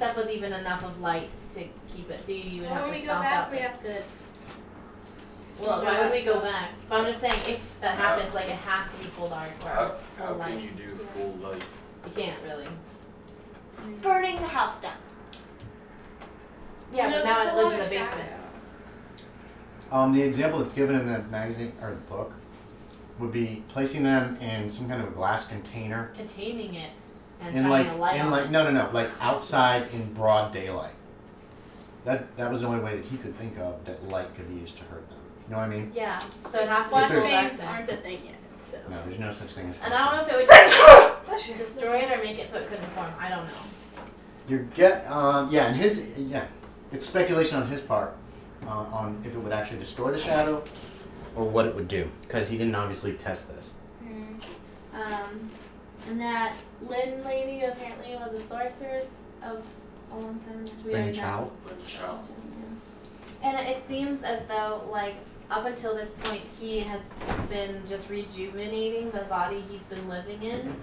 Sept was even enough of light to keep it, so you would have to when we stop go back, out we there. have to. Well, why would we go back? But I'm just saying, if that happens, like, it has to be full dark or How full light. can you do full light? You can't really. Burning the house down. Yeah, No, but now there's it a lives lot in of the basement. shadow. The example that's given in the magazine or the book would be placing them in some kind of a glass container Containing it and in shining a light on it. no, like outside in broad daylight. That was the only way that he could think of that light could be used to hurt them. You know what I mean? Yeah, so it has to be full Flashbangs darkness. aren't a thing yet, so. No, there's no such thing as. And I don't know if it would just destroy it or make it so it couldn't form. I don't know. It's speculation on his part on if it would actually destroy the shadow or what it would do, because he didn't obviously test this. And that Lynn lady apparently was a sorceress of a long time. Which we already know. Child. And it seems as though, like, up until this point, he has been just rejuvenating the body he's been living in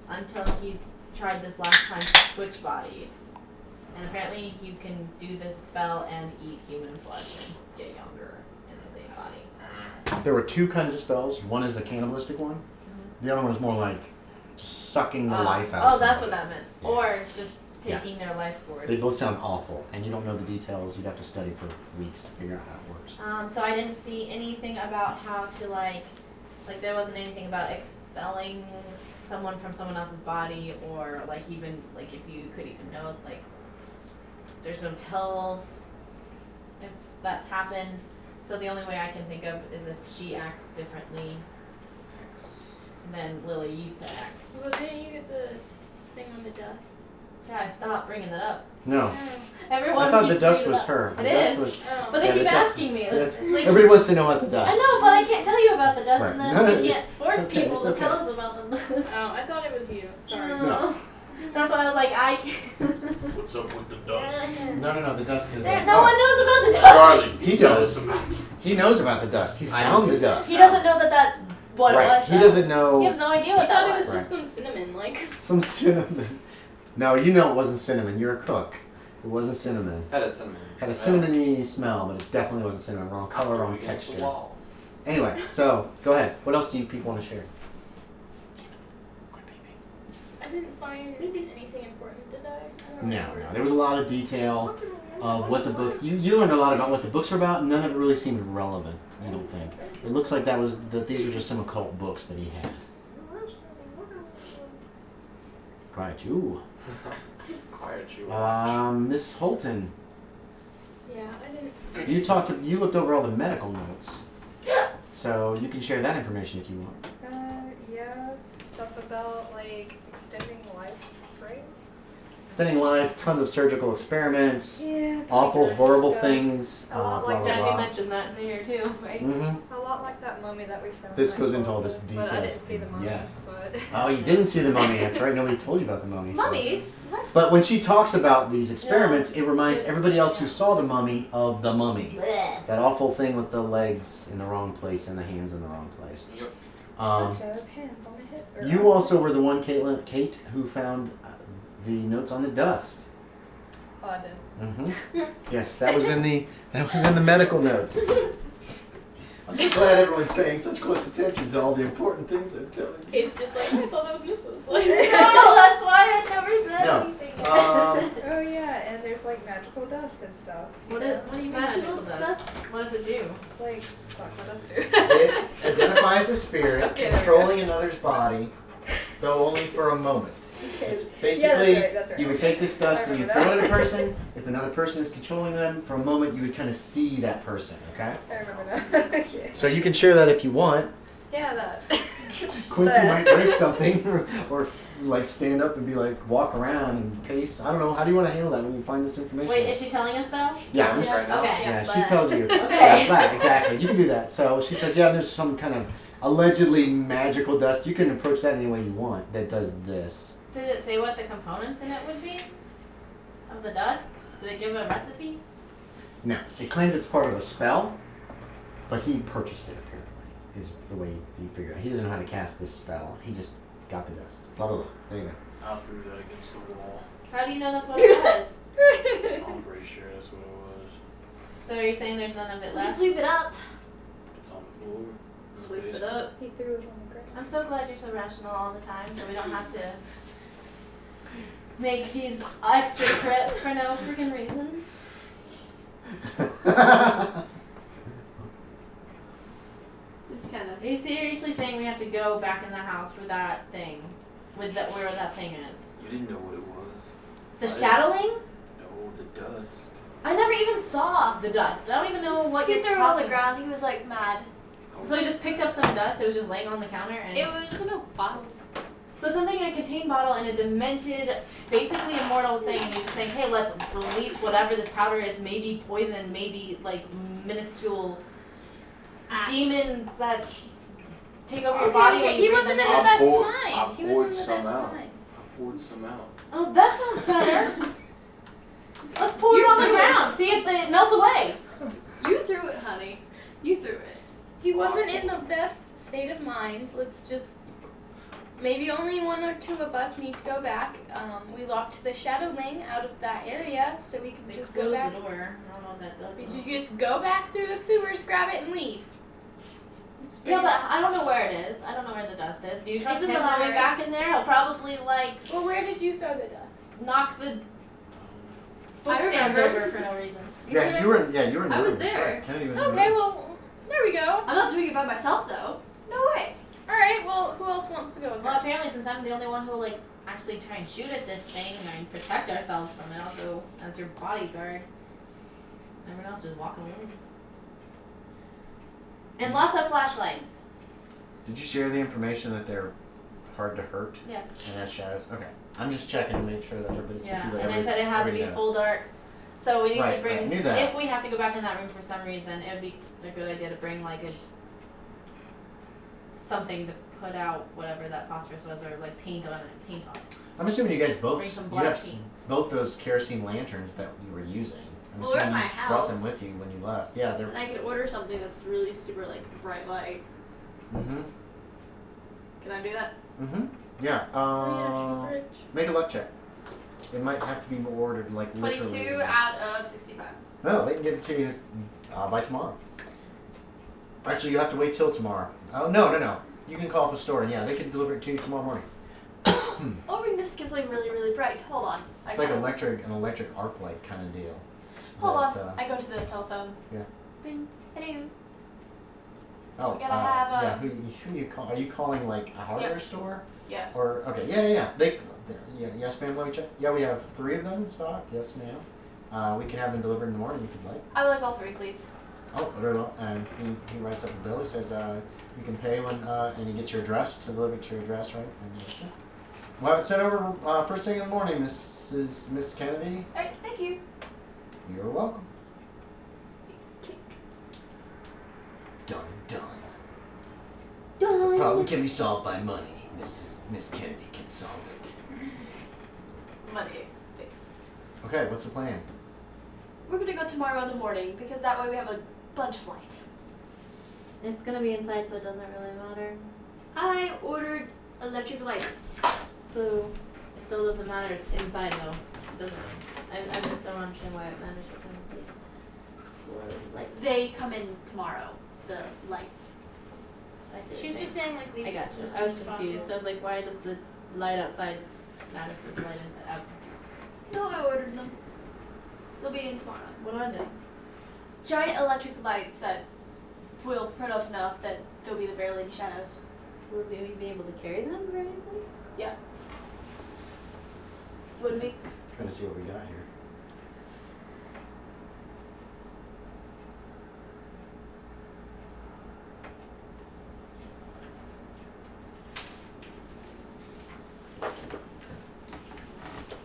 until he tried this last time to switch bodies. And apparently you can do this spell and eat human flesh and get younger in the same body. There were two kinds of spells. One is a cannibalistic one. The other one is more like sucking the life out of Oh, that's what somebody. that meant. Yeah. Or just taking their life force. They both sound awful, and you don't know the details. You'd have to study for weeks to figure out how it works. So I didn't see anything about how to like there wasn't anything about expelling someone from someone else's body, or like even like if you could even know, like there's no tells if that's happened. So the only way I can think of is if she acts differently than Lily used to act. Well, didn't you get the thing on the dust? Guys, stop bringing that up. No. Everyone I thought keeps the dust bringing was up. her. It The dust is. was- But they yeah, keep the dust asking was- me. that's- Like, everybody wants to know about the dust. I know, but I can't tell you about the dust, Right. and then No, we can't force it's okay, people it's to okay. tell us about them. Oh, I thought it was you. Sorry. No. That's why I was like, I can't. What's up with the dust? No, the dust is. No one knows about the dust. Charlie, He tell does. us about He knows about the dust. He found the dust. He doesn't know that that's what Right. it was. He though. doesn't know. He has no idea I what thought that it was was. just some cinnamon, like. Some cinnamon. No, you know it wasn't cinnamon. You're a cook. It wasn't cinnamon. Had a cinnamon. Had a cinnamony smell, but it definitely wasn't cinnamon. Wrong color, wrong texture. Anyway, so go ahead. What else do you people want to share? I didn't find anything important, did I? I don't No. remember. There was a lot of detail of what the book. You learned a lot about what the books are about. None of it really seemed relevant. I don't think. It looks like that these were just some occult books that he had. Quiet you. Quiet you. Miss Holten. Yeah, I didn't. You looked over all the medical notes. So you can share that information if you want. Yeah, stuff about like extending life, right? Extending life, tons of surgical experiments, Yeah. awful, horrible stuff. things. A lot blah, like blah, Yeah, blah. we mentioned that in here too, right? Mm-hmm. A lot like that mummy that we found. This in goes my into all this closet, details. But I didn't see the mummy. Yes. But Oh, you didn't see the mummy. That's right. Nobody told you about the mummy. so- Mummies? What? But when she talks about these experiments, it reminds everybody else who saw the mummy of the mummy. Blech. That awful thing with the legs in the wrong place and the hands in the wrong place. Yep. such as hands on the hip. Or You also were the one, Kate, who found the notes on the dust. Oh, I did. Mm-hmm. Yes, that was in the medical notes. I'm so glad everyone's paying such close attention to all the important things I'm telling you. Kate's just like, I thought that was Nissa's. Like, No, that's why I never said No. anything. Oh yeah, and there's like magical dust and stuff. What do you mean magical dust? What does it do? Like, what does it do? It identifies a spirit Okay, there we controlling another's body, though only for a moment. It's Yeah, basically, that's right. you would take this dust I and you remember throw it at a that. person. If another person is controlling them for a moment, you would kind of see that person, okay? I remember that. Okay. So you can share that if you want. Yeah, that. Quincy might break something or like stand up and be like, walk around and pace. I don't know. How do you want to handle that when you find this information? Wait, is she telling us though? Yeah, I'm Yeah. Right now? Okay. Yeah, but- she tells you. Okay. Yeah, flat, exactly. You can do that. So she says, yeah, there's some kind of allegedly magical dust. You can approach that any way you want that does this. Did it say what the components in it would be? Of the dust? Did it give a recipe? No, it claims it's part of a spell, but he purchased it apparently, is the way he figured out. He doesn't know how to cast this spell. He just got the dust. Blah, blah, blah. There you go. I'll throw that against the wall. How do you know that's what it was? I'm pretty sure that's what it was. So are you saying there's none of it left? Sweep it up. It's on the floor. in the Sweep it basement. up. He threw it on the ground. I'm so glad you're so rational all the time, so we don't have to make these extra trips for no freaking reason. This kind of. Are you seriously saying we have to go back in the house for that thing? With that, where that thing is? You didn't know what it was. The I didn't- shadowling? No, the dust. I never even saw the dust. I don't even know what He you're threw it on the talking about. ground. He was like mad. So he just picked up some dust. It was just laying on the counter, and It was no bottle. so something in a contained bottle in a demented, basically immortal thing, and you're just saying, hey, let's release whatever this powder is. Maybe poison, maybe like minuscule demons that take over your body. when he you breathe wasn't them in in. the best I mind. He was poured in the some best out. mind. I poured some out. Oh, that sounds better. Let's pour it on the threw it. ground. See if it melts away. You threw it, honey. You threw it. He wasn't in the best state of mind. Let's just. Maybe only one or two of us need to go back. We locked the shadowling out of that area, so we could They just close go back. the door. I don't know what that does. We though. could just go back through the sewers, grab it, and leave. Yeah, but I don't know where it is. I don't know where the dust is. Do you trust It's in him the coming library. back in there? He'll probably like Well, where did you throw the dust? knock the book I stands remember. over for no reason. Yeah, you were in the I room. was that's there. right. Kennedy was in the Okay, room. well, there we go. I'm not doing it by myself though. No way. All right, well, who else wants to go with Well, her? apparently, since I'm the only one who will like actually try and shoot at this thing and protect ourselves from it, I'll go as your bodyguard. Everyone else is walking away. And lots of flashlights. Did you share the information that they're hard to hurt Yes. and has shadows? Okay. I'm just checking to make sure that everybody can see Yeah, what and I said it has to everybody be knows. full dark. So we need Right, to bring. right, I knew that. If we have to go back in that room for some reason, it would be a good idea to bring like a something to put out whatever that phosphorus was, or like paint on it. I'm assuming you guys both Bring some you black have paint. both those kerosene lanterns that you were using. I'm Well, they're assuming at you my brought them house. with you when you left. Yeah, they're. And I could order something that's really super like bright light. Mhm. Can I do that? Mhm. Yeah. Oh, yeah, she's rich. Make a luck check. It might have to be ordered like 22 literally. out of 65. No, they can get it to you by tomorrow. Actually, you have to wait till tomorrow. Oh no. You can call up a store and yeah, they can deliver it to you tomorrow morning. Oh, ring this is like really, really bright. Hold on. It's like an electric arc light kind of deal. Hold that, on. I go to the telephone. Yeah. Ring. Hello. Oh, We gotta have, yeah. Who you call? Are you calling like a hardware Yeah. store? Yeah. Or okay, yeah. Yes, ma'am. Let me check. Yeah, we have 3 of them in stock. Yes, ma'am. We can have them delivered in the morning if you'd like. I would like all 3, please. Oh, very well. And he writes up a bill. He says you can pay when and he gets your address to deliver it to your address, right? And, well, it's sent over first thing in the morning, Miss Kennedy. Alright, thank you. You're welcome. Click. Done. Done. Problem can be solved by money. Miss Kennedy can solve it. Money fixed. Okay, what's the plan? We're gonna go tomorrow in the morning because that way we have a bunch of light. It's gonna be inside, so it doesn't really matter. I ordered electric lights. So it still doesn't matter. It's inside though. It doesn't. I just don't understand why it matters what kind of for light. They come in tomorrow, the lights. I see. what She's you're just saying. saying like leave I it got you. as I soon was as confused. possible. I was like, why does the light outside matter for the light inside? I was confused. No, I ordered them. They'll be in tomorrow. What are they? Giant electric lights that will print off enough that they'll be the barely any shadows. Will we be able to carry them very easily? Yeah. Wouldn't be. Trying to see what we got here.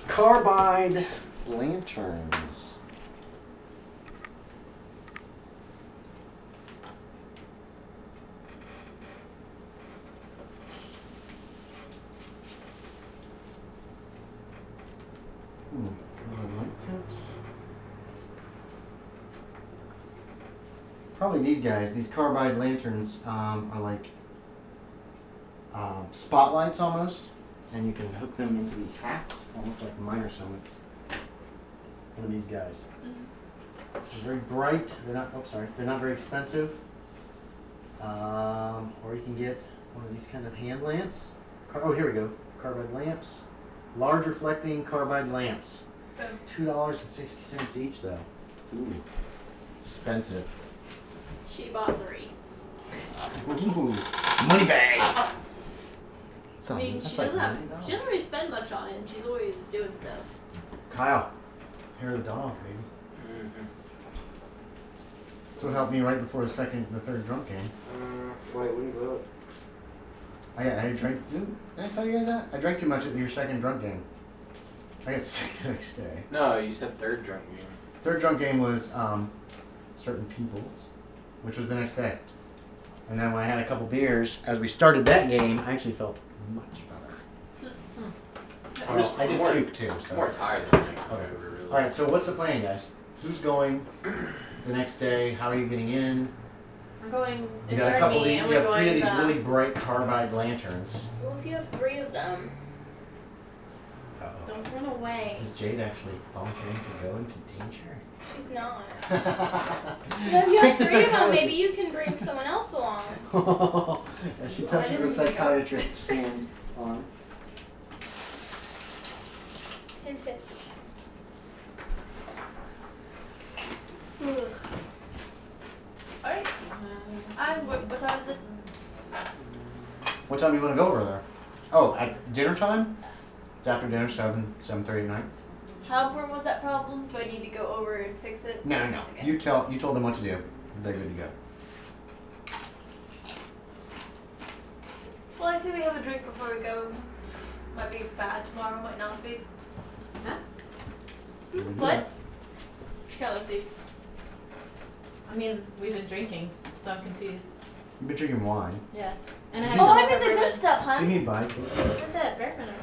Carbide lanterns. Light tips. Probably these guys. These carbide lanterns are like spotlights almost, and you can hook them into these hats, almost like minor summits. One of these guys. They're very bright. They're not. Oh, sorry. They're not very expensive. Or you can get one of these kind of hand lamps. Oh, here we go. Carbide lamps. Large reflecting carbide lamps. $2.60 each, though. Ooh, expensive. She bought 3. Ooh, money bags. I mean, she doesn't really spend much on it, and she's always doing stuff. Kyle, hair of the dog, baby. Mm-hmm. That's what helped me right before the third drunk game. Wait, what is that? I drank. Did I tell you guys that? I drank too much at your second drunk game. I got sick the next day. No, you said third drunk game. Third drunk game was certain people's, which was the next day. And then when I had a couple beers, as we started that game, I actually felt much better. I did puke too. So. I'm more tired than that. Okay. Really. All right. So what's the plan, guys? Who's going the next day? How are you getting in? We're going. You got a couple. Me, You have 3 of these really bright carbide lanterns. Well, if you have 3 of them. Uh-oh. Don't run away. Is Jade actually volunteering to go into danger? She's not. Take Well, if you have the 3 of them, psychologist. maybe you can bring someone else along. As she Why touches the doesn't he go? psychiatrist's hand on. Hint, hint. Alright. What time is it? What time do you want to go over there? Oh, at dinner time? It's after dinner, 7:30 at night. How important was that problem? Do I need to go over and fix it? No. Okay. You told them what to do. They're good to go. Well, I say we have a drink before we go. Might be bad tomorrow, might not be. Huh? What? She kind of see. I mean, we've been drinking, so I'm confused. You've been drinking wine. Yeah. And Did I you- Oh, had I mean the good stuff, Do huh? you need bike? Get that bourbon.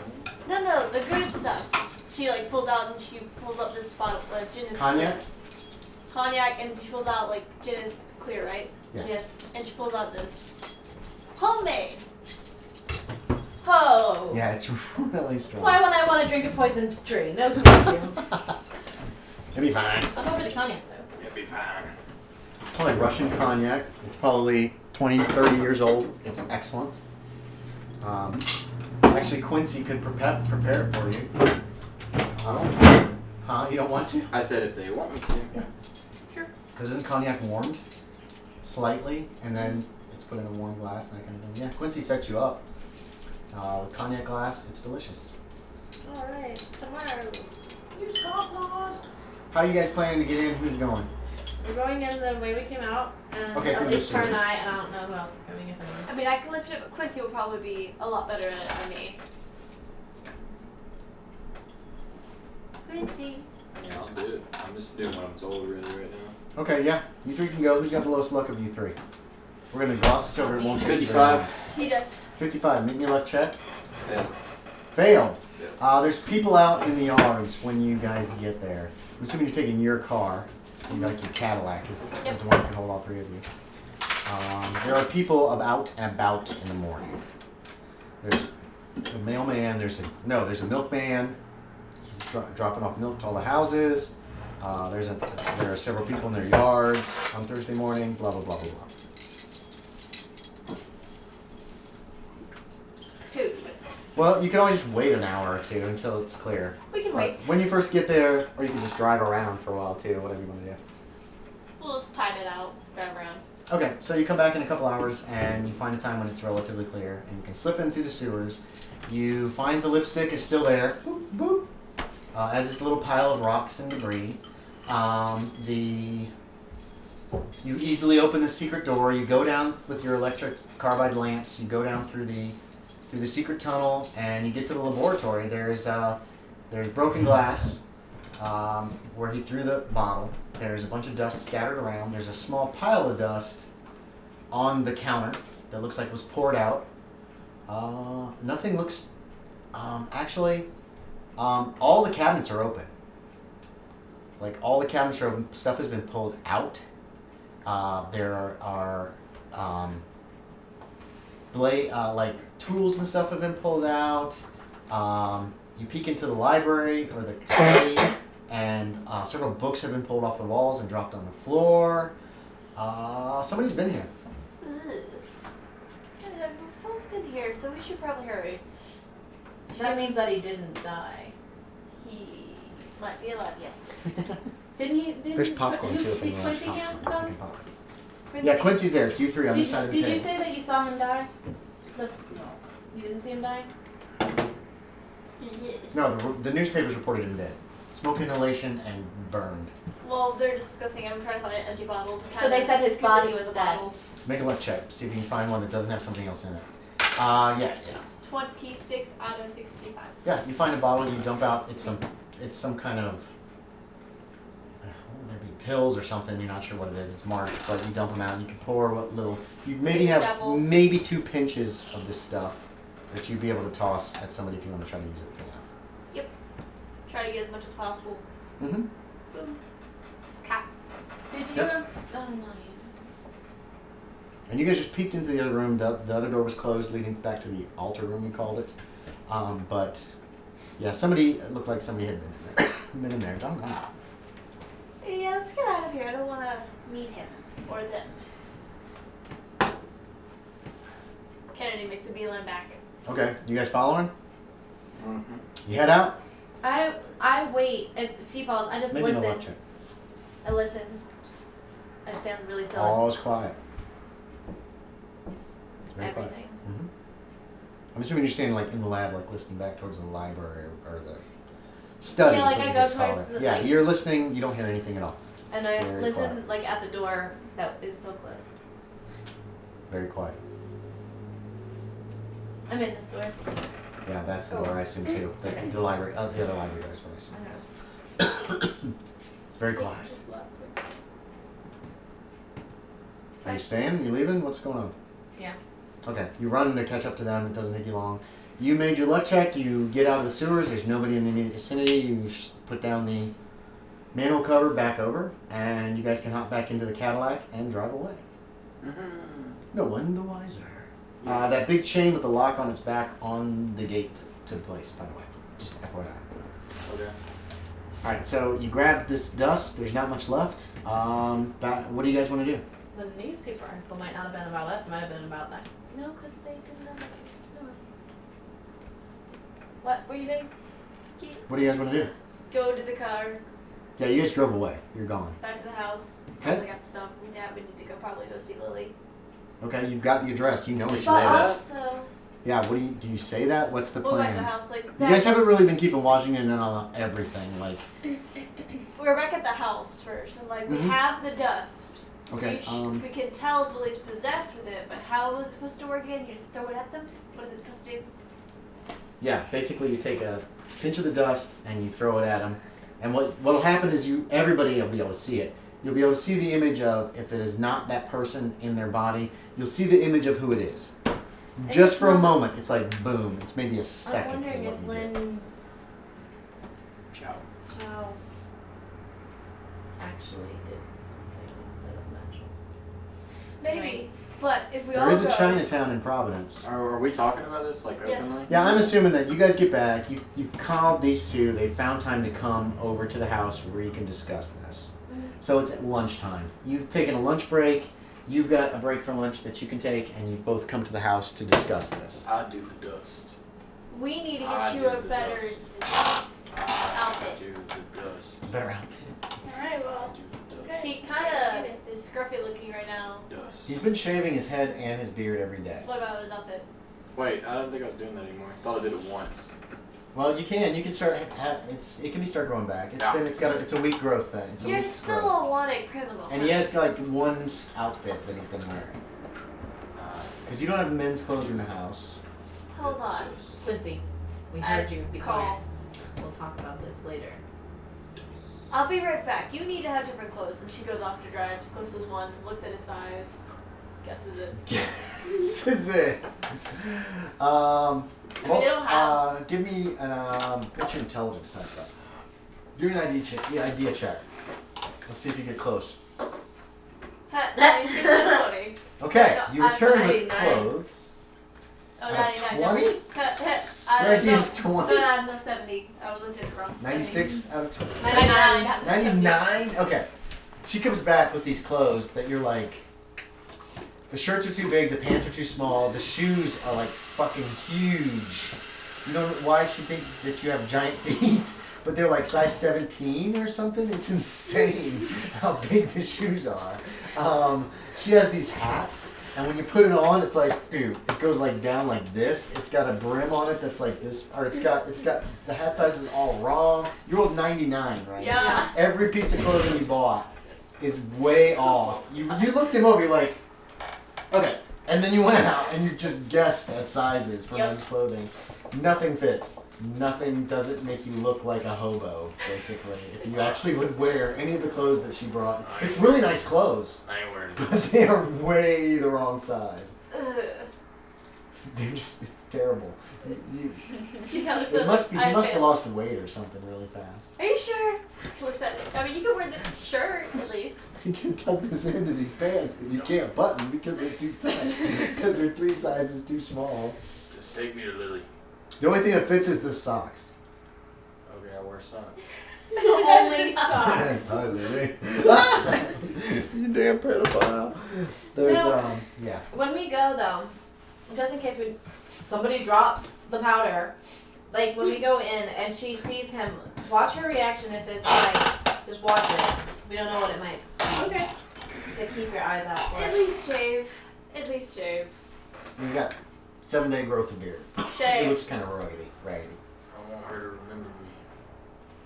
No, the good stuff. She like pulls out and she pulls up this bottle of gin is Cognac? cognac, and she pulls out like gin is clear, right? Yes. And she pulls out this homemade. Ho! Yeah, it's really strong. Why would I want to drink a poisoned drink? No, thank you. It'll be fine. I'll go for the cognac though. It'll be fine. It's probably Russian cognac. It's probably 20, 30 years old. It's excellent. Actually, Quincy could prepare it for you. You don't want to? I said if they want me to. Yeah. Sure. Because isn't cognac warmed slightly, and then it's put in a warm glass and that kind of thing? Yeah, Quincy sets you up. Cognac glass, it's delicious. Alright, tomorrow. You lost. How are you guys planning to get in? Who's going? We're going in the way we came out, and Okay, at through least the her sewers. and I don't know who else is coming, if anyone. I mean, I can lift it, but Quincy will probably be a lot better at it than me. Quincy. Yeah, I'll do it. I'm just doing what I'm told really right now. Okay, yeah. You 3 can go. Who's got the lowest luck of you 3? We're going to gloss this over. It won't take you very long. 55. He does. 55. Make me a luck check. Yeah. Failed. Yeah. There's people out in the yards when you guys get there. I'm assuming you're taking your car. Like your Cadillac is the one that can hold all 3 of you. There are people out and about in the morning. There's a mailman. There's a milkman. He's dropping off milk to all the houses. There are several people in their yards on Thursday morning. Blah blah blah blah blah. Who? Well, you can always just wait an hour or 2 until it's clear. We can But wait. when you first get there, or you can just drive around for a while too, whatever you want to do. We'll just time it out, drive around. Okay, so you come back in a couple hours and you find a time when it's relatively clear and you can slip in through the sewers. You find the lipstick is still there, boop, boop, as this little pile of rocks and debris. You easily open the secret door. You go down with your electric carbide lamps. You go down through the secret tunnel and you get to the laboratory. There's broken glass where he threw the bottle. There's a bunch of dust scattered around. There's a small pile of dust on the counter that looks like was poured out. Nothing looks... actually, all the cabinets are open. Like, all the cabinets are open. Stuff has been pulled out. There are like, tools and stuff have been pulled out. You peek into the library or the study, and several books have been pulled off the walls and dropped on the floor. Somebody's been here. Someone's been here, so we should probably hurry. That means that he didn't die. He might be alive, yes. There's popcorn too. Did Quincy come? Yeah, Quincy's there. It's you three on this side of the Did table. you say that you saw him die? You didn't see him die? No, the newspapers reported him dead. Smoke inhalation and burned. Well, they're discussing. I'm trying to find an empty bottle. To So they said his body was dead. Make a luck check. See if you can find one that doesn't have something else in it. Yeah. 26 out of 65. Yeah, you find a bottle, you dump out. It's some kind of what would there be, pills or something. You're not sure what it is. It's marked, but you dump them out. And you can pour what little. You maybe have Dabble. maybe 2 pinches of this stuff that you'd be able to toss at somebody if you want to try to use it for that. Try to get as much as possible. Mm-hmm. Boom. Cap. Did you? Yep. Oh no, you. And you guys just peeked into the other room. The other door was closed, leading back to the altar room, you called it. But yeah, it looked like somebody had been in there. Oh, God. Yeah, let's get out of here. I don't want to meet him or them. Kennedy makes a beeline back. Okay, you guys following? Mm-hmm. You head out? I wait. If he falls, I just Maybe no luck listen. check. I listen. I stand really still. All's quiet. Very quiet. Everything. Mm-hmm. I'm assuming you're standing like in the lab, like listening back towards the library or the study. Yeah, like is what I you go guys call towards it. the, Yeah, like- you're listening. You don't hear anything at all. And I Very listen quiet. like at the door that is still closed. Very quiet. I'm in this door. Yeah, that's the door I assume too. The library, the other library door is what I assume. It's very quiet. Just left. Are you staying? You leaving? What's going on? Yeah. Okay, you run to catch up to them. It doesn't take you long. You made your luck check. You get out of the sewers. There's nobody in the immediate vicinity. You put down the manhole cover back over, and you guys can hop back into the Cadillac and drive away. Mm-hmm. No one the wiser. That big chain with the lock on its back on the gate to the place, by the way. Just FYI. Okay. Alright, so you grabbed this dust. There's not much left. What do you guys want to do? The newspaper article might not have been about us. It might have been about that. No, because they didn't know. No. What were you doing? What do you guys want to do? Go to the car, Yeah, you guys drove away. You're gone. back to the house. Okay. Probably got the stuff. Yeah, we need to go probably go see Lily. Okay, you've got the address. You know it's But there. also, Yeah, do you say that? What's the We'll go back to the plan? house like You guys haven't really been keeping Washington in on everything. Like, We're back at the house first, and like we Mhm. have the dust. okay, We can tell if Lily's possessed with it, but how was it supposed to work again? You just throw it at them? What is it supposed to do? yeah, basically you take a pinch of the dust and you throw it at them. And what'll happen is everybody will be able to see it. You'll be able to see the image of, if it is not that person in their body, you'll see the image of who it is. Just for a moment, it's like boom. It's maybe a I'm second. wondering is if what you do. Lynn Ciao. Chow actually did something instead of natural. Maybe. But if we There all is a go, Chinatown in Providence. Are we talking about this like Yes. openly? Yeah, I'm assuming that you guys get back. You've called these two. They found time to come over to the house where you can discuss this. So it's at lunchtime. You've taken a lunch break. You've got a break for lunch that you can take, and you've both come to the house to discuss this. I do the dust. we need to I get you do a the better I outfit. do the dust. Better outfit. Alright, I well. do the dust. Okay. He kind of is scruffy looking right now. Dust. He's been shaving his head and his beard every day. What about his outfit? Wait, I don't think I was doing that anymore. I thought I did it once. Well, you can. You can start. It can start growing back. Yeah. It's a weak growth thing. It's a You're weak still growth. a wanted criminal. And he has like one outfit that he's been wearing. Because you don't have men's clothes in the house. Hold on. Quincy, we heard you. Be Call. quiet. We'll talk about this later. I'll be right back. You need to have different clothes. And she goes off to drive. Closest one, looks at his size, guesses it. This is it. I mean, they don't have. Give me an what's your intelligence type stuff? Give me an idea check. Yeah, idea check. Let's see if you get close. 96 and 20. Okay, No, you I'm return with 99. clothes. Oh, Out of 99. 20? I Your idea is 20. No, 70. I looked at it wrong. 96 out of 20. 99. 99? Okay. She comes back with these clothes that you're like, the shirts are too big, the pants are too small, the shoes are like fucking huge. You know why she thinks that you have giant feet, but they're like size 17 or something? It's insane how big the shoes are. She has these hats, and when you put it on, it's like, dude, it goes like down like this. It's got a brim on it that's like this, or it's got the hat size is all wrong. You rolled 99, right? Yeah. Every piece of clothing you bought is way off. You looked him over, you're like, okay. And then you went out and you just guessed at sizes for men's clothing. Nothing fits. Nothing doesn't make you look like a hobo, basically. If you actually would wear any of the clothes that she brought. It's really nice clothes. I ain't wearing But they are way the wrong size. Ugh. They're just, it's terrible. She kind of It must be, he must have lost. lost weight or something really fast. Are you sure? Looks at it. I mean, you can wear the shirt at least. You can tuck this into these pants that you can't button because they're too tight. Because they're 3 sizes too small. Just take me to Lily. The only thing that fits is the socks. Okay, I wear socks. Only socks. Hi, Lily. You damn pedophile. There's, No. yeah. When we go though, just in case somebody drops the powder, like when we go in and she sees him, watch her reaction if it's like, just watch it. We don't know what it might be. Okay. To keep your eyes out for At it. least shave. At least shave. He's got 7-day growth of beard. He Shave. looks kind of raggedy. I want her to remember me.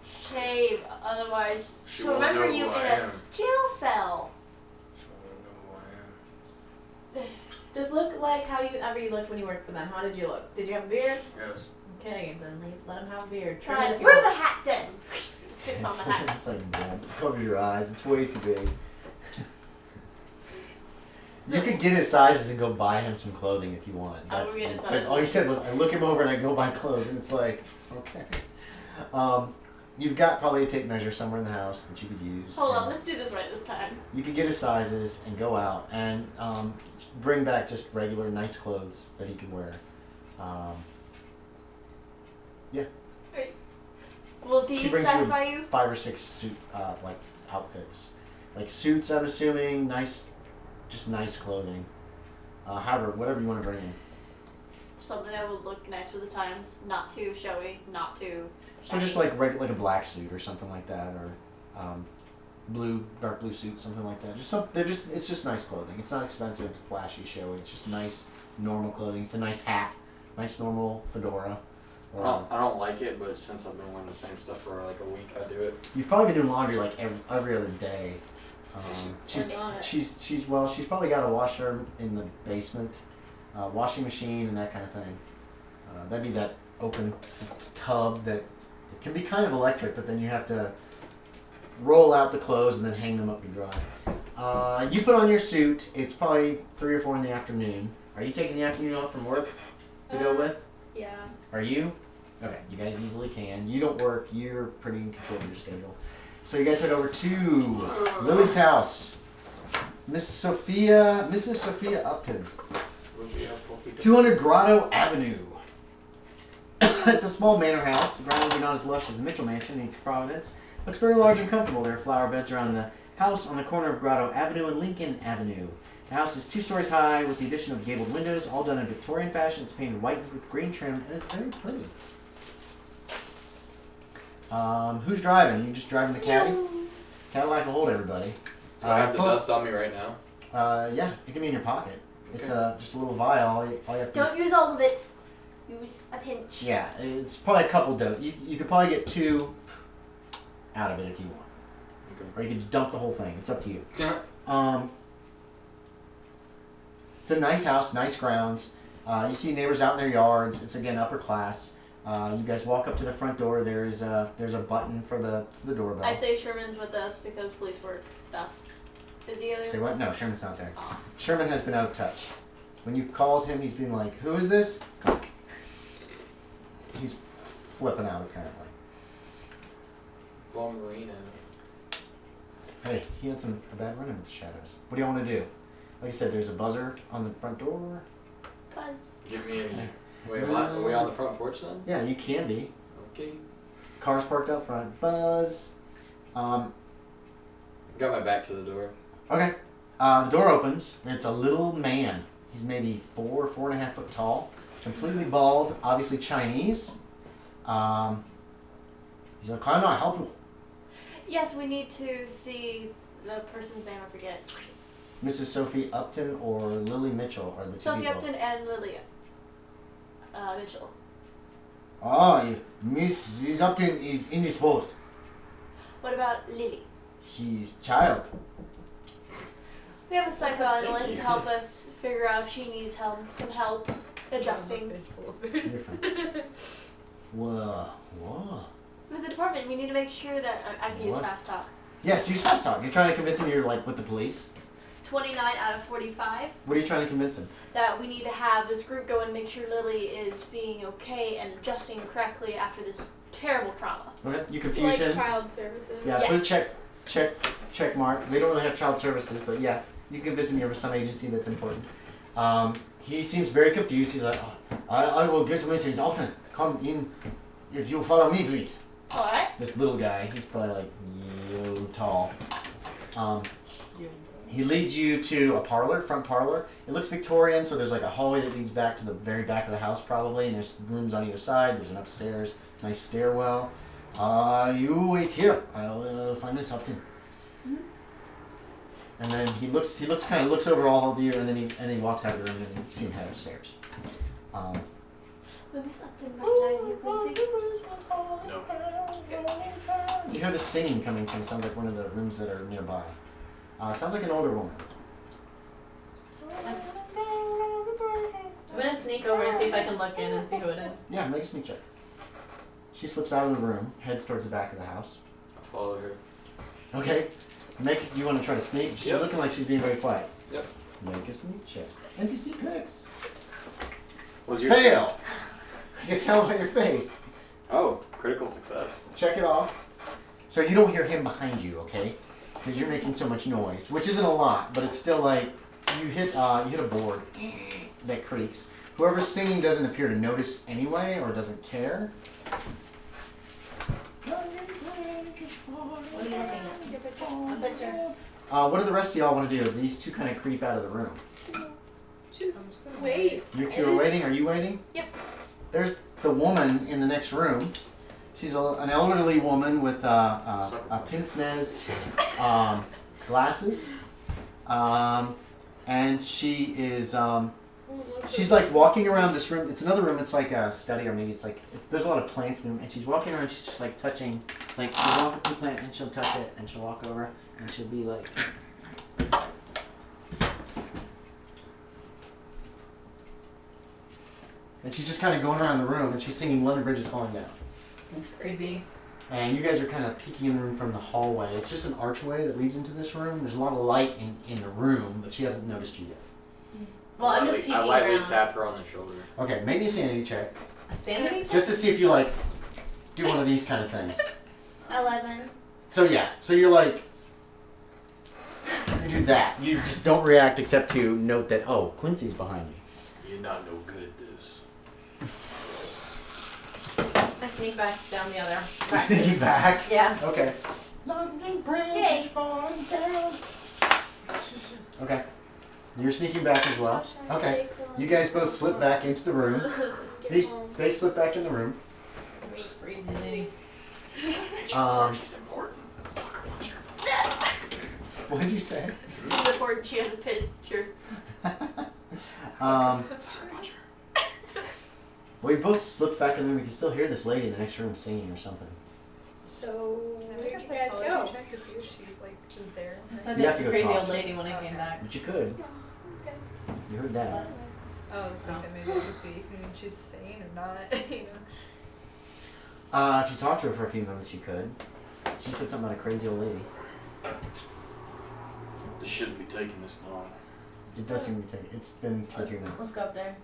Shave. Otherwise, She she'll won't remember know you who in I a am. jail cell. She won't know who I am. Just look like how you looked when you worked for them. How did you look? Did you have a beard? Yes. Okay, then let him have a beard. Trim Try it it. if you Wear the want. hat then. Sticks on the hat. It's like, boom, covers your eyes. It's way too big. You could get his sizes and go buy him some clothing if you want. I will get his but sizes. all you said was, I look him over and I go buy clothes, and it's like, okay. You've got probably a tape measure somewhere in the house that you could use. Hold on, and let's do this right this time. You could get his sizes and go out and bring back just regular nice clothes that he could wear. Will She these brings you satisfy you? 5 or 6 suit like outfits, like suits. I'm assuming just nice clothing. However, whatever you want to bring in. Something that would look nice for the times, not too showy, not too. So just like like a black suit or something like that, or dark blue suit, something like that. It's just nice clothing. It's not expensive, flashy, showy. It's just nice, normal clothing. It's a nice hat, nice normal fedora. I don't like it, but since I've been wearing the same stuff for like a week, I do it. You've probably been doing laundry like every other day. Working on it. She's probably got a washer in the basement, washing machine and that kind of thing. That'd be that open tub that it can be kind of electric, but then you have to roll out the clothes and then hang them up to dry. You put on your suit. It's probably 3 or 4 in the afternoon. Are you taking the afternoon off from work to go with? Yeah. Are you? Okay, you guys easily can. You don't work. You're pretty in control of your schedule. So you guys head over to Lily's house. Mrs. Sophia Upton. 200 Grotto Avenue. It's a small manor house. The ground will be not as lush as the Mitchell Mansion in Providence, but it's very large and comfortable. There are flower beds around the house on the corner of Grotto Avenue and Lincoln Avenue. The house is 2 stories high with the addition of gabled windows, all done in Victorian fashion. It's painted white with green trim and it's very pretty. Who's driving? You just driving the caddy? Cadillac will hold everybody. Do I have the dust on me right now? Yeah, it can be in your pocket. It's Okay. just a little vial. All you have to Don't use all of it. Use a pinch. Yeah, it's probably a couple doses. You could probably get 2 out of it if you want. Okay. Or you could dump the whole thing. It's up to you. Yeah. It's a nice house, nice grounds. You see neighbors out in their yards. It's again upper class. You guys walk up to the front door. There's a button for the doorbell. I say Sherman's with us because police work stuff. Is he other? Say what? No, Sherman's not there. Oh. Sherman has been out of touch. When you called him, he's been like, "Who is this?" Click. He's flipping out apparently. Well, Marina. Hey, he had a bad run in with the shadows. What do you want to do? Like I said, there's a buzzer on the front door. Buzz. Get me in here. Wait, what? Are we on the front porch then? Yeah, you can be. Okay. Cars parked out front. Buzz. Got my back to the door. Okay. The door opens. It's a little man. He's maybe 4.5 foot tall. Completely bald. Obviously Chinese. He's like, "Can I help you?" Yes, we need to see the person's name. I forget. Mrs. Sophie Upton or Lily Mitchell are the two Sophie people. Upton and Lily Mitchell. Oh, yeah. Mrs. Upton is indisposed. What about Lily? She's child. We have a psychologist to help us figure out if she needs some help adjusting. You're fine. Whoa. With the department, we need to make sure that I can use What? fast talk. Yes, use fast talk. You're trying to convince him you're like with the police. 29 out of 45. What are you trying to convince him? That we need to have this group go and make sure Lily is being okay and adjusting correctly after this terrible trauma. Okay, you It's confuse like him. child services. Yeah, Yes. put a check mark. They don't really have child services, but yeah, you can convince him you're with some agency that's important. He seems very confused. He's like, "Oh, I will get Mrs. Alton. Come in if you follow me, please." Alright. This little guy, he's probably like tall. He leads you to a parlor, front parlor. It looks Victorian, so there's like a hallway that leads back to the very back of the house probably, and there's rooms on either side. There's an upstairs, nice stairwell. You wait here. I'll find Miss Upton. Mm-hmm. And then he looks over all of you, and then he walks out of the room, and you see him head upstairs. Will Miss Upton recognize you, Quincy? No. You hear the singing coming from, sounds like one of the rooms that are nearby. Sounds like an older woman. I'm gonna sneak over and see if I can look in and see who it is. Yeah, make a sneak check. She slips out of the room, heads towards the back of the house. I follow her. Okay. You want to try to sneak? She's Yep. looking like she's being very quiet. Yep. Make a sneak check. NPC flex. What's your Fail! You can tell by your face. Oh, critical success. Check it off. So you don't hear him behind you, okay? Because you're making so much noise, which isn't a lot, but it's still like you hit a board that creaks. Whoever's singing doesn't appear to notice anyway, or doesn't care. What are you looking at? A picture. What do the rest of y'all want to do? These two kind of creep out of the room. Just wait. You two are waiting. Are you waiting? Yep. There's the woman in the next room. She's an elderly woman with a pince-nez glasses, and she is she's like walking around this room. It's another room. It's like a study, or maybe there's a lot of plants in the room, and she's walking around. She's just like touching, like she'll walk up to the plant and she'll touch it, and she'll walk over and she'll be like. And she's just kind of going around the room, and she's singing "London Bridge is Falling Down." It's creepy. And you guys are kind of peeking in the room from the hallway. It's just an archway that leads into this room. There's a lot of light in the room, but she hasn't noticed you yet. Well, I'm just peeking I lightly around. tap her on the shoulder. Okay, make me a sanity check. A sanity check? Just to see if you, like, do one of these kind of things. 11. So, yeah. So you're like, you do that. You just don't react except to note that, oh, Quincy's behind me. You're not no good at this. I sneak back down the other. You're sneaking back? Yeah. Okay. London Bridge is falling down. Okay. You're sneaking back as well. Okay. You guys both slip back into the room. They slip back in the room. Crazy lady. She's important. Sucker puncher. What did you say? She's important. She has a picture. Um, Sucker puncher. well, you both slipped back in the room. You can still hear this lady in the next room singing or something. So Can I where make did a you guys go? psychology check to see if she's like there? I said You have it's to a go crazy talk old to lady when I came back. But you could. Okay. You heard that. Oh, I was thinking maybe I could see if she's sane or not, you know. If you talked to her for a few moments, you could. She said something about a crazy old lady. This shouldn't be taking this long. It does seem to take. It's been 2 or 3 Let's minutes. go up there.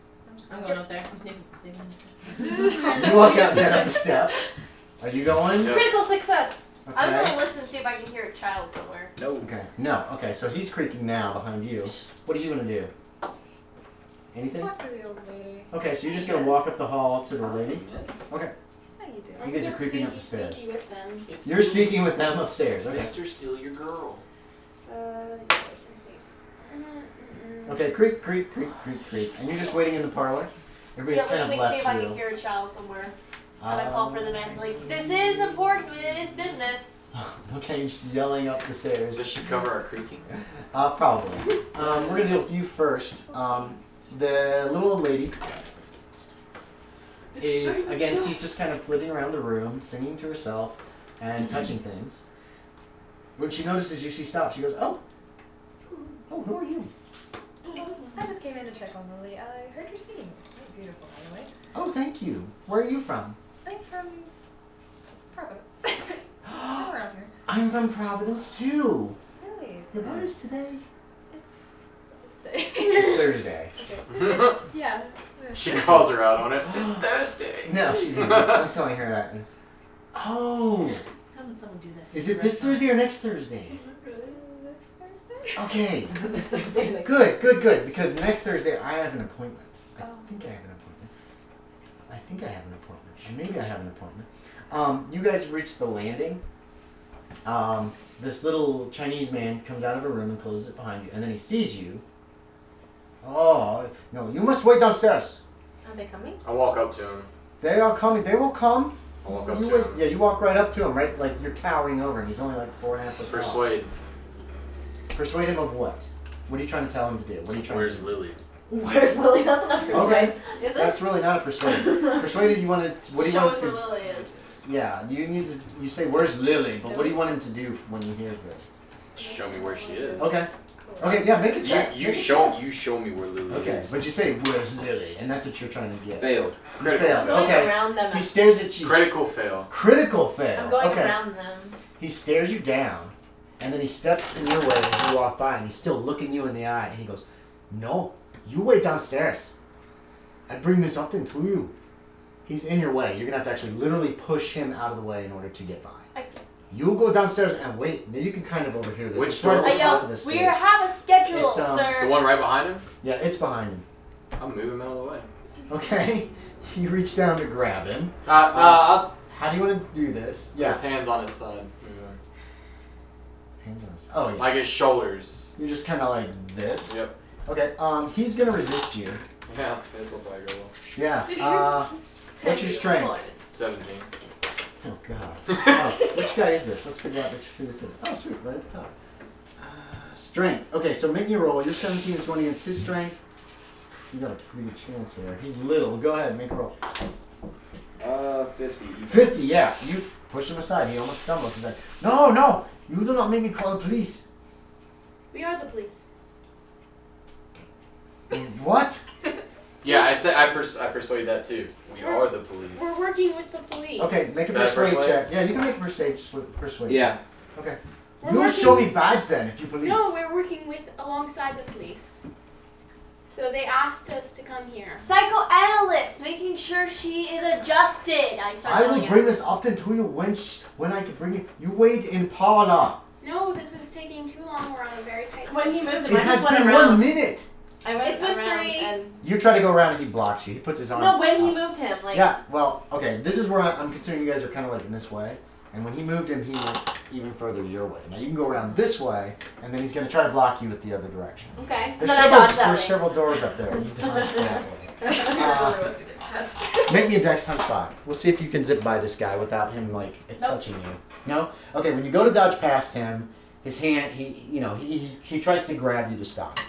I'm going up there. I'm sneaking. You walk out and head up the steps. Are you going? Yep. Critical success. I'm Okay. gonna listen and see if I can hear a child somewhere. No. Okay. No. Okay. So he's creaking now behind you. What are you gonna do? Let's Anything? talk to the old lady. Okay, so you're just gonna walk up the hall to the lady. Okay. How you doing? You guys are creeping up the stairs. Sneaky with them. You're sneaking with them upstairs. Okay. Mister, steal your girl. Yeah, there's my seat. Okay, creak, creak, creak, creak, creak. And you're just waiting in the parlor? Everybody's Yeah, kind of listening, see left if I you. can hear a child somewhere. And I call for the night, like, this is important, it is business. Okay, you're just yelling up the stairs. Does she cover our creaking? Probably. We're gonna deal with you first. The little old lady is, again, she's just kind of flitting around the room, singing to herself and touching things. When she notices you, she stops. She goes, oh, who are you? I just came in to check on Lily. I heard her singing. It was quite beautiful, by the way. Oh, thank you. Where are you from? I'm from Providence. I'm around here. I'm from Providence, too. Really? Yeah, what is today? It's Thursday. It's Thursday. Okay. It's, yeah. She calls her out on it. It's Thursday. No, she didn't. I'm telling her that. Oh, How would someone do that? is it this Thursday or next Thursday? This Thursday? Okay. This Thursday. Like, Good. Because next Thursday I have an appointment. I Oh. think I have an appointment. Or maybe I have an appointment. You guys reach the landing. This little Chinese man comes out of a room and closes it behind you, and then he sees you. Oh, no, you must wait downstairs. Are they coming? I walk up to him. They are coming. They will come. I walk up You to wait. him. Yeah, you walk right up to him, right? Like you're towering over him. He's only like 4.5 foot tall. Persuade. Persuade him of what? What are you trying to tell him to do? What are you trying Where's to do? Lily? Where's Lily? That's not persuade. Okay. Is it? That's really not a persuade. Persuaded you want to. What do you Show want us to? where Lily is. Yeah, you need to. You say, "Where's Lily?" But what do you want him to do when he hears this? Show me where she is. Okay. Cool. Okay. Yeah. Make a check. You Make a show check. me where Lily Okay, is. but you say, "Where's Lily?" And that's what you're trying to get. Failed. You Critical failed. fail. Okay. Around them. He stares at you. Critical fail. Critical fail. I'm going okay. around them. He stares you down, and then he steps in your way as you walk by, and he's still looking you in the eye, and he goes, "No, you wait downstairs. I bring this up to you." He's in your way. You're gonna have to actually literally push him out of the way in order to get by. Okay. You go downstairs and wait. Now you can kind of overhear this. Which It's right door? at the I top of know. the We stairs. have a schedule, It's, The sir. one right behind him? Yeah, it's behind him. I'll move him out of the way. Okay. You reach down to grab him. I'll How do you want to do this? Yeah. with hands on his side. Move him. Hands on his. Oh yeah. Like his shoulders. You're just kind of like this. Yep. Okay. He's gonna resist you. Yeah, this will probably go well. Yeah. What's your strength? 17. Oh god. Oh, which guy is this? Let's figure out who this is. Oh sweet, right at the top. Strength. Okay, so making a roll. Your 17 is going against his strength. You got a pretty good chance here. He's little. Go ahead, make a roll. 50. 50. Yeah. You push him aside. He almost stumbles. He's like, no, you do not make me call the police. We are the police. What? Yeah, I said I persuade that too. We are the police. We're working with the police. Okay, make a Is that a persuade persuade? check. Yeah, you can make a persuade. Yeah. Okay. We're You working- show me badge then, if you please. No, we're working with alongside the police. So they asked us to come here. Psychoanalyst, making sure she is adjusted. I start I will yelling at bring this up to you when I can bring it. You wait in parlor. No, this is taking too long. We're on a very tight When he schedule. moved It them, I has just went been around. 1 minute. I went It's been around 3. and You try to go around and he blocks you. He puts his arm. no, when he up. moved him, like Yeah, well, okay. This is where I'm considering you guys are kind of like in this way. And when he moved him, he went even further your way. Now you can go around this way, and then he's going to try to block you with the other direction. okay. And There's then I dodged that there's way. several doors up there. You dodge that way. Really was the test. Make me a dex times 5. We'll see if you can zip by this guy without him like touching you. No? Okay, when you go to dodge past him, his hand he tries to grab you to stop you.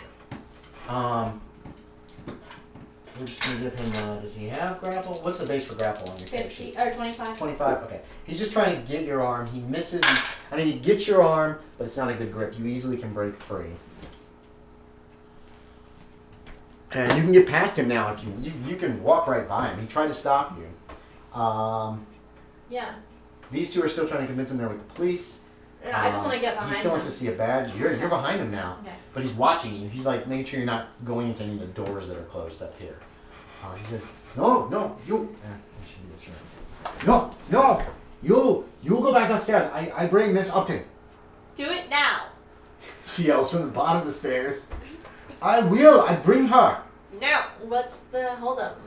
We're just gonna give him does he have grapple? What's the base for grapple on your character 50 sheet? or 25. 25, okay. He's just trying to get your arm. He misses. He gets your arm, but it's not a good grip. You easily can break free. And you can get past him now if you can walk right by him. He tried to stop you. Yeah. These two are still trying to convince him they're with the police. Yeah, I just want to get behind He still him. wants to see a badge. You're behind him now. Okay. But he's watching you. He's like making sure you're not going into any of the doors that are closed up here. He says, no, you. I should do this right. No, you go back downstairs. I bring Miss Upton. Do it now. She yells from the bottom of the stairs. I will. I bring her. No. No. What's the holdup?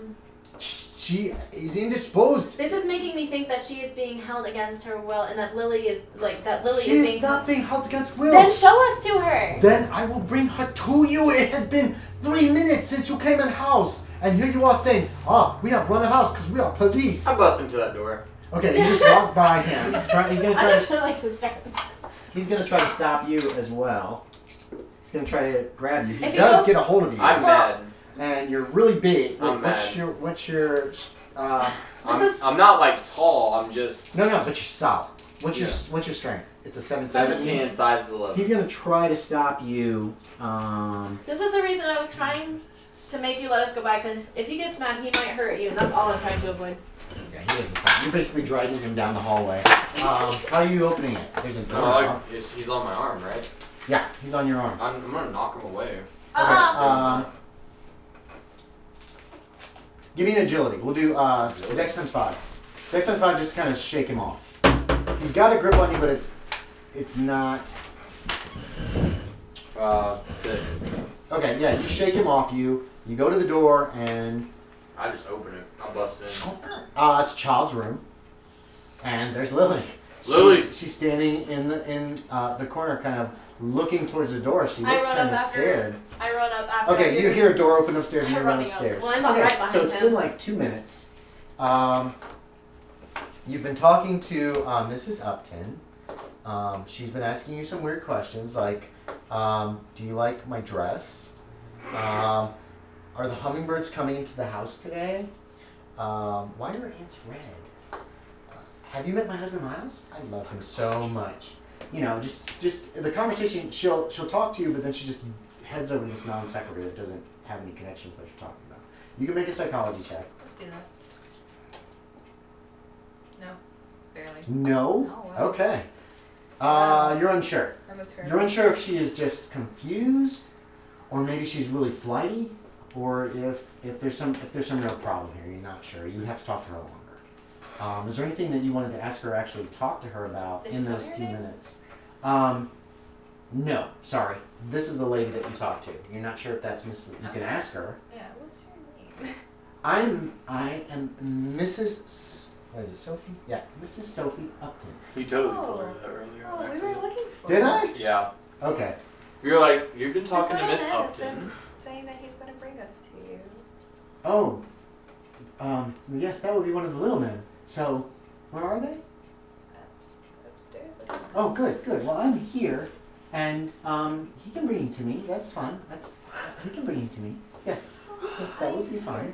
She is indisposed. This is making me think that she is being held against her will, and that Lily is She is is being. not being held against will. Then show us to her. Then I will bring her to you. It has been 3 minutes since you came in the house. And here you are saying, we have run a house because we are police. I bust into that door. Okay, you just walk by him. He's gonna I try just to, feel like to start. he's gonna try to stop you as well. He's gonna try to grab you. He If he does goes- get a hold of you. I'm mad. And you're really big. I'm what's mad. what's your I'm not like tall. I'm just no, but you're solid. What's your Yeah. what's your strength? It's a 17 and size is 11. He's gonna try to stop you. This is the reason I was trying to make you let us go by, because if he gets mad, he might hurt you, and that's all I'm trying to avoid. Yeah, he doesn't stop. You're basically dragging him down the hallway. How are you opening it? There's a door. He's on my arm, right? Yeah, he's on your arm. I'm gonna knock him away. Give me an agility. We'll do Dex times 5. Dex times 5 just to kind of shake him off. He's got a grip on you, but it's not. 6. Okay, yeah, you shake him off. You go to the door and I just open it. I bust in. it's a child's room, and there's Lily. Lily! She's standing in the corner, kind of looking towards the door. She I looks run kind up of after scared. I run up after. Okay, you hear a door open upstairs and you I'm run running up. upstairs. Well, I'm okay, right behind so it's him. been like 2 minutes. You've been talking to Mrs. Upton. She's been asking you some weird questions like, do you like my dress? Are the hummingbirds coming into the house today? Why are your ants red? Have you met my husband Miles? I love him so much. You know, just the conversation. She'll talk to you, but then she just heads over to this non sequitur that doesn't have any connection with what you're talking about. You can make a psychology check. Let's do that. No, barely. No. Oh, wow. Okay. Wow. You're unsure. Almost heard. You're unsure if she is just confused, or maybe she's really flighty, or if there's some real problem here. You're not sure. You would have to talk to her longer. Is there anything that you wanted to ask her or actually talk to her about Did in you tell those me her few name? minutes? No, sorry. This is the lady that you talked to. You're not sure if that's Miss. You can ask her. Yeah, what's your name? I am Mrs. What is it, Sophie? Yeah, Mrs. Sophie Upton. You totally told her that earlier. Oh, we actually. were looking for Did you. I? Yeah. Okay. You were like, you've been This talking to little Miss man has Upton. been saying that he's going to bring us to you. Oh. Yes, that would be one of the little men. So, where are they? Upstairs. I think. Oh, good. Well, I'm here, and he can bring you to me. That's fine. He can bring you to me. Yes, that would be fine.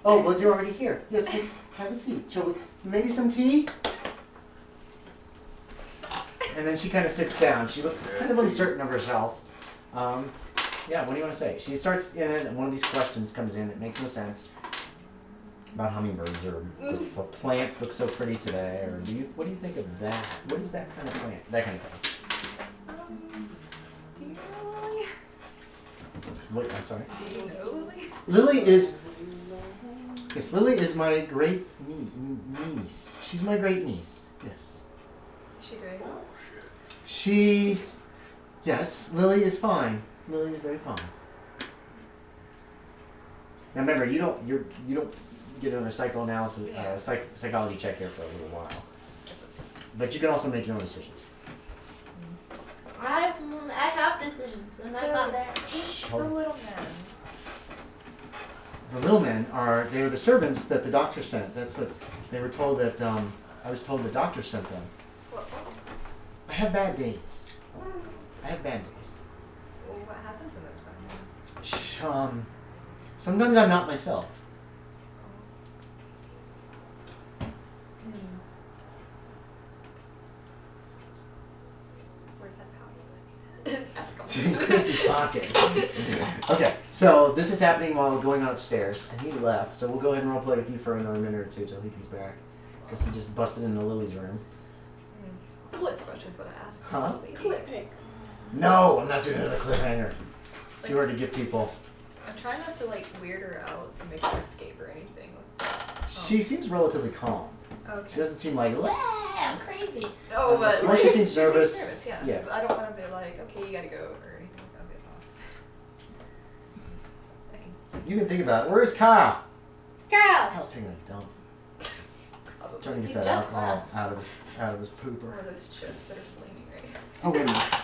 Oh, well, you're already here. Yes, let's have a seat. Shall we? Maybe some tea? And then she kind of sits down. She looks kind of uncertain of herself. Yeah, what do you want to say? She starts in, and one of these questions comes in that makes no sense. About hummingbirds, or the plants look so pretty today, or what do you think of that? What is that kind of plant? That kind of thing. Do you know Lily? What, I'm sorry? Do you know Lily? Lily is my great niece. She's my great niece. Yes. Is she great? Yes, Lily is fine. Lily is very fine. Now remember, you don't get another psychoanalysis, psychology check here for a little while. But you can also make your own decisions. I have decisions, and I'm not there. Who's the little man? The little men they were the servants that the doctor sent. That's what they were told that, I was told the doctor sent them. What? I have bad days. Well, what happens in those bad days? Sometimes I'm not myself. Where's that powder? It's in Quincy's pocket. Okay, so this is happening while we're going upstairs, and he left. So we'll go ahead and roleplay with you for another minute or two till he comes back, because he just busted into Lily's room. Questions what I asked. Huh? Silly. No, I'm not doing another cliffhanger. It's too hard to get people. I'm trying not to like weird her out to make her escape or anything. She seems relatively calm. Okay. She doesn't seem like, "Wah, I'm crazy." Oh, but it's more she seems nervous. Yeah. Yeah. But I don't want to be like, okay, you gotta go or anything. I'll be You can think about it. Where's Kyle? Kyle! Kyle's taking a dump. Probably Trying to He get that just alcohol left. out of his one pooper. of those chips that are flaming right now. Oh wait a minute.